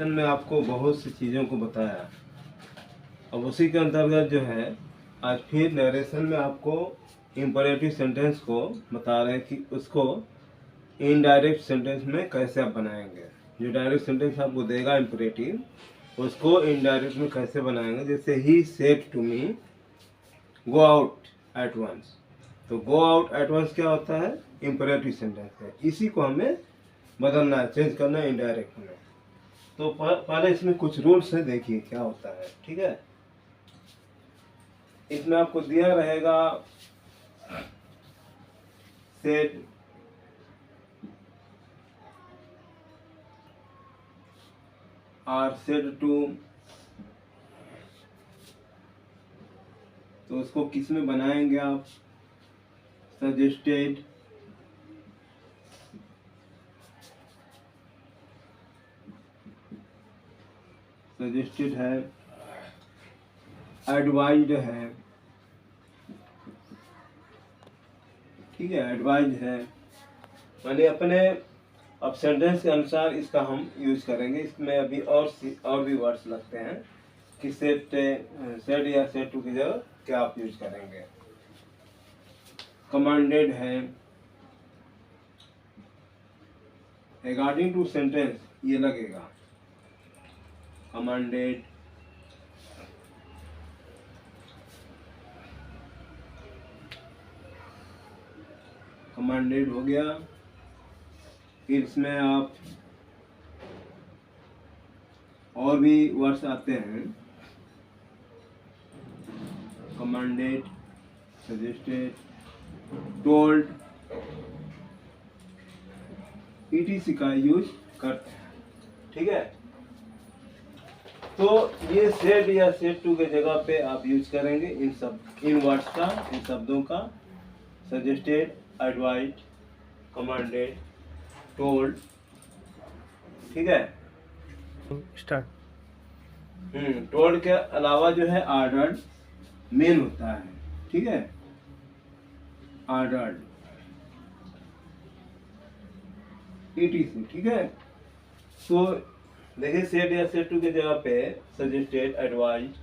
Lesson में आपको बहुत सी चीज़ों को बताया। अब उसी के अंतर्गत जो है आज फिर नरेशन में आपको इम्परेटिव सेंटेंस को बता रहे हैं कि उसको इनडायरेक्ट सेंटेंस में कैसे आप बनाएंगे। जो डायरेक्ट सेंटेंस आपको देगा इम्परेटिव, उसको इनडायरेक्ट में कैसे बनाएंगे। जैसे he said to me go out at once, तो गो आउट एट वंस क्या होता है, इम्परेटिव सेंटेंस है। इसी को हमें बदलना है, चेंज करना है इनडायरेक्ट में। तो पहले इसमें कुछ रूल्स है, देखिए क्या होता है। ठीक है, इसमें आपको दिया रहेगा सेड और सेड टू, तो उसको किस में बनाएंगे आप, सजेस्टेड, सजेस्टेड है, एडवाइज्ड है। ठीक है, एडवाइज है, माने अपने अब सेंटेंस के अनुसार इसका हम यूज करेंगे। इसमें अभी और भी वर्ड्स लगते हैं कि सेड या सेड टू की जगह क्या आप यूज करेंगे। कमांडेड है, रिगार्डिंग टू सेंटेंस ये लगेगा कमांडेड, कमांडेड हो गया। फिर इसमें आप और भी वर्ड्स आते हैं, कमांडेड, सजेस्टेड, टोल्ड, ईटीसी का यूज करते हैं। ठीक है, तो ये सेड या सेड टू के जगह पे आप यूज करेंगे इन वर्ड्स का, इन शब्दों का, सजेस्टेड, एडवाइज्ड, कमांडेड, टोल्ड। ठीक है, स्टार्ट। टोल्ड के अलावा जो है ऑर्डर्ड मेन होता है। ठीक है, ऑर्डर्ड, ईटीसी। ठीक है, तो देखिए सेड या सेड टू के जगह पे suggested, advised,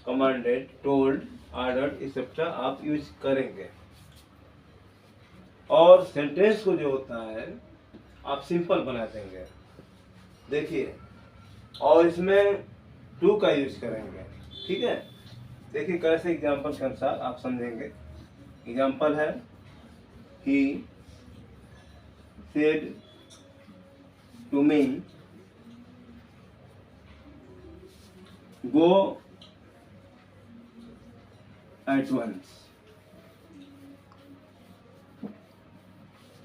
commanded, told, ordered etcetera आप यूज करेंगे। और सेंटेंस को जो होता है आप सिंपल बना देंगे। देखिए, और इसमें टू का यूज करेंगे। ठीक है, देखिए कैसे एग्जांपल के अनुसार आप समझेंगे। एग्जांपल है he said to me go at once.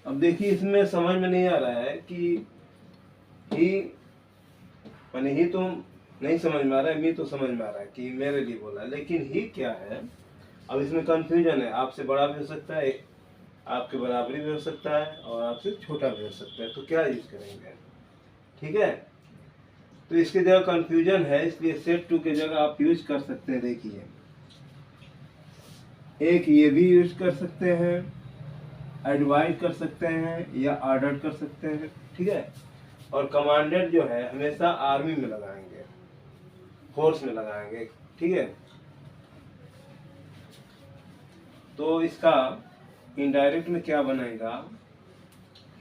अब देखिए इसमें समझ में नहीं आ रहा है कि ही माने ही तो नहीं समझ में आ रहा है, मी तो समझ में आ रहा है कि मेरे लिए बोला है, लेकिन ही क्या है। अब इसमें कंफ्यूजन है, आपसे बड़ा भी हो सकता है, आपके बराबरी भी हो सकता है, और आपसे छोटा भी हो सकता है। तो क्या यूज करेंगे। ठीक है, तो इसके जगह कंफ्यूजन है, इसलिए सेड टू के जगह आप यूज कर सकते हैं। देखिए, एक ये भी यूज कर सकते हैं, एडवाइज कर सकते हैं, या ऑर्डर कर सकते हैं। ठीक है, और कमांडेड जो है हमेशा आर्मी में लगाएंगे, फोर्स में लगाएंगे। ठीक है, तो इसका इनडायरेक्ट में क्या बनेगा,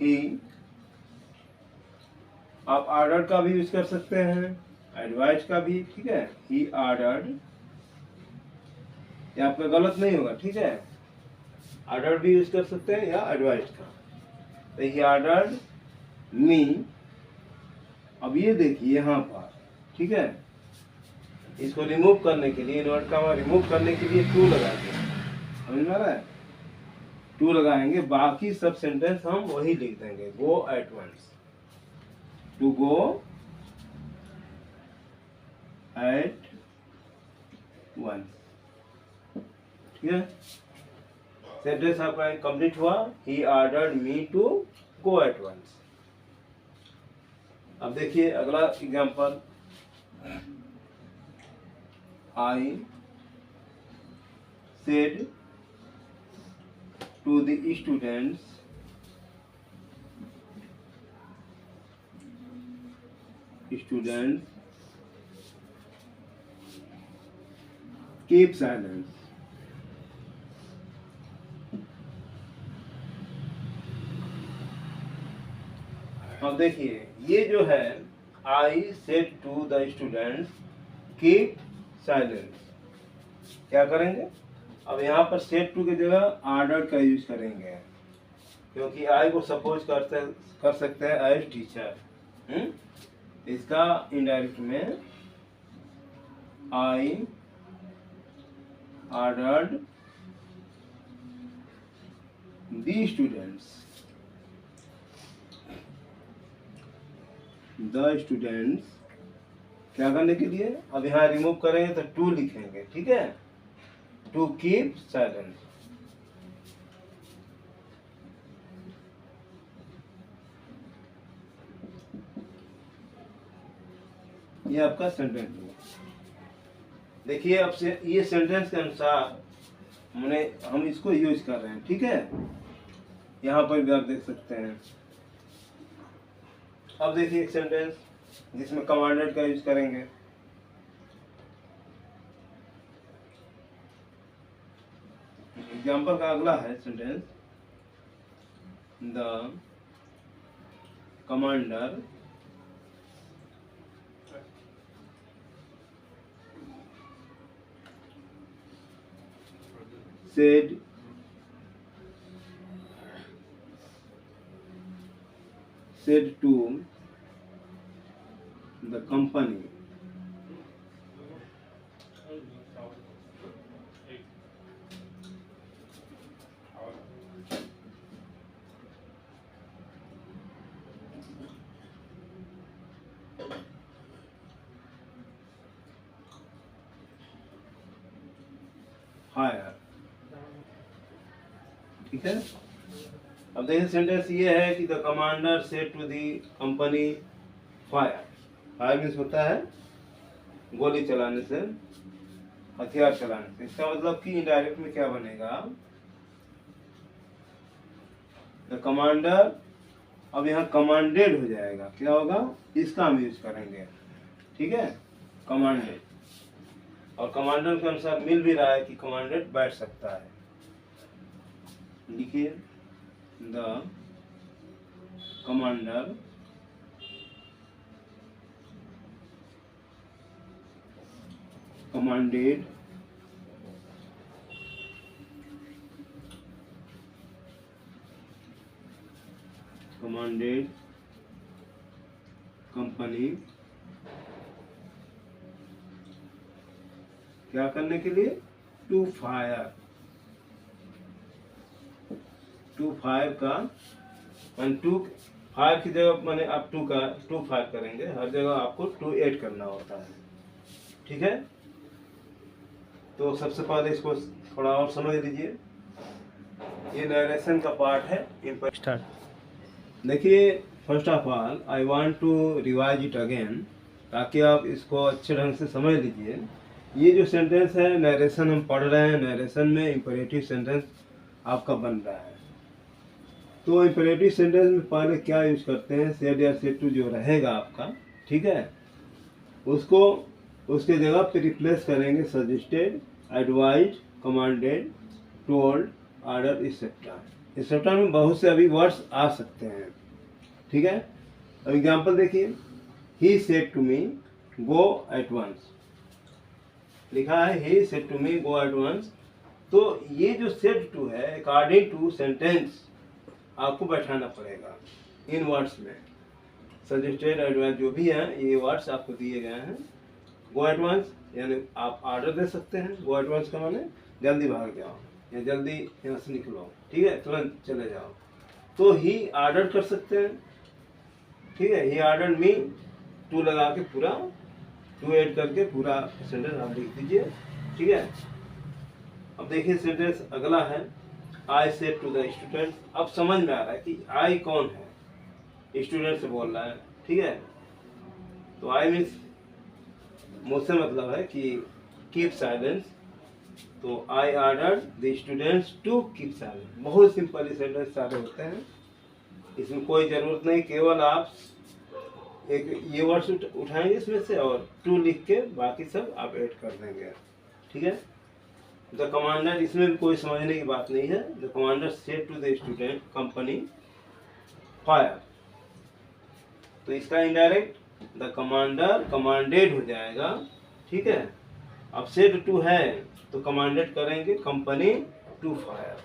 ही। आप ऑर्डर का भी यूज कर सकते हैं, एडवाइज का भी। ठीक है, ही ऑर्डर्ड, ये आपका गलत नहीं होगा। ठीक है, ऑर्डर भी यूज कर सकते हैं या एडवाइज का। तो ही ऑर्डर्ड मी। अब ये देखिए यहाँ पर, ठीक है, इसको रिमूव करने के लिए, इन्वर्ट का रिमूव करने के लिए टू लगाएंगे। समझ में आ रहा है, टू लगाएंगे। बाकी सब सेंटेंस हम वही लिख देंगे, go at once, to go at once. ठीक है, सेंटेंस आपका कंप्लीट हुआ, he ordered me to go at once. अब देखिए अगला एग्जांपल, I said to the students students keep silence। अब देखिए ये जो है I said to the students keep silence, क्या करेंगे? अब यहाँ पर said to की जगह ordered का यूज करेंगे, क्योंकि I को सपोज कर सकते हैं एज टीचर। इसका इनडायरेक्ट में I ordered the students क्या करने के लिए? अब यहाँ रिमूव करेंगे तो टू लिखेंगे, ठीक है, टू कीप साइलेंस। ये आपका सेंटेंस है। देखिए अब से ये सेंटेंस के अनुसार हम इसको यूज कर रहे हैं, ठीक है। यहाँ पर भी आप देख सकते हैं। अब देखिए एक सेंटेंस जिसमें कमांडेड का यूज करेंगे। एग्जाम्पल का अगला है sentence, the commander said to the company hire, ठीक है। अब देखिए सेंटेंस ये है कि the commander said to the company fire. Fire means होता है गोली चलाने से, हथियार चलाने से। इसका मतलब कि इनडायरेक्ट में क्या बनेगा, द कमांडर, अब यहाँ कमांडेड हो जाएगा, क्या होगा, इसका हम यूज करेंगे, ठीक है, कमांडेड। और कमांडर के अनुसार मिल भी रहा है कि कमांडेड बैठ सकता है। लिखिए द कमांडर commanded कंपनी क्या करने के लिए, टू फायर। टू फायर का टू फायर की जगह मैंने आप टू फायर करेंगे, हर जगह आपको टू ऐड करना होता है, ठीक है। तो सबसे पहले इसको थोड़ा और समझ लीजिए। ये नरेशन का पार्ट है। स्टार्ट। देखिए first of all I want to revise it again, ताकि आप इसको अच्छे ढंग से समझ लीजिए। ये जो सेंटेंस है नरेशन हम पढ़ रहे हैं, नरेशन में इंपरेटिव सेंटेंस आपका बन रहा है। तो इंपरेटिव सेंटेंस में पहले क्या यूज करते हैं, सेड या सेड टू जो रहेगा आपका, ठीक है, उसको उसके जगह पे रिप्लेस करेंगे suggested, advise, commanded, told, order, etcetera. Etcetera में बहुत से अभी वर्ड्स आ सकते हैं, ठीक है। अब एग्जांपल देखिए, he said to me go at once, लिखा है he said to me go at once. तो ये जो सेड टू है अकॉर्डिंग टू सेंटेंस आपको बैठाना पड़ेगा इन वर्ड्स में। सजेस्टेड, एडवाइज जो भी हैं ये वर्ड्स आपको दिए गए हैं। गो एट वंस यानी आप ऑर्डर दे सकते हैं, गो एट वंस का माने जल्दी भाग जाओ या जल्दी यहाँ से निकलो, ठीक है, तुरंत चले जाओ। तो ही ऑर्डर कर सकते हैं, ठीक है, ही ऑर्डर मी, टू लगा के पूरा टू ऐड करके पूरा सेंटेंस आप लिख दीजिए, ठीक है। अब देखिए सेंटेंस अगला है, I said to the student. अब समझ में आ रहा है कि आई कौन है, स्टूडेंट से बोल रहा है, ठीक है। तो आई मीन्स मुझसे मतलब है कि कीप साइलेंस। तो I order the students to keep silence. बहुत सिंपल सेंटेंस सारे होते हैं, इसमें कोई ज़रूरत नहीं, केवल आप एक ये वर्ड्स उठाएंगे इसमें से और टू लिख के बाकी सब आप ऐड कर देंगे। ठीक है। द कमांडर, इसमें भी कोई समझने की बात नहीं है। The commander said to the student company fire, तो इसका इनडायरेक्ट द कमांडर कमांडेड हो जाएगा। ठीक है। अब सेड टू है तो कमांडेड करेंगे कंपनी टू फायर।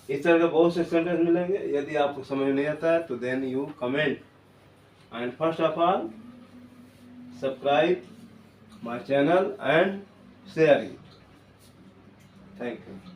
इस तरह के बहुत से सेंटेंस मिलेंगे। यदि आपको समझ नहीं आता है तो then you comment, and first of all subscribe my channel and share it. Thank you.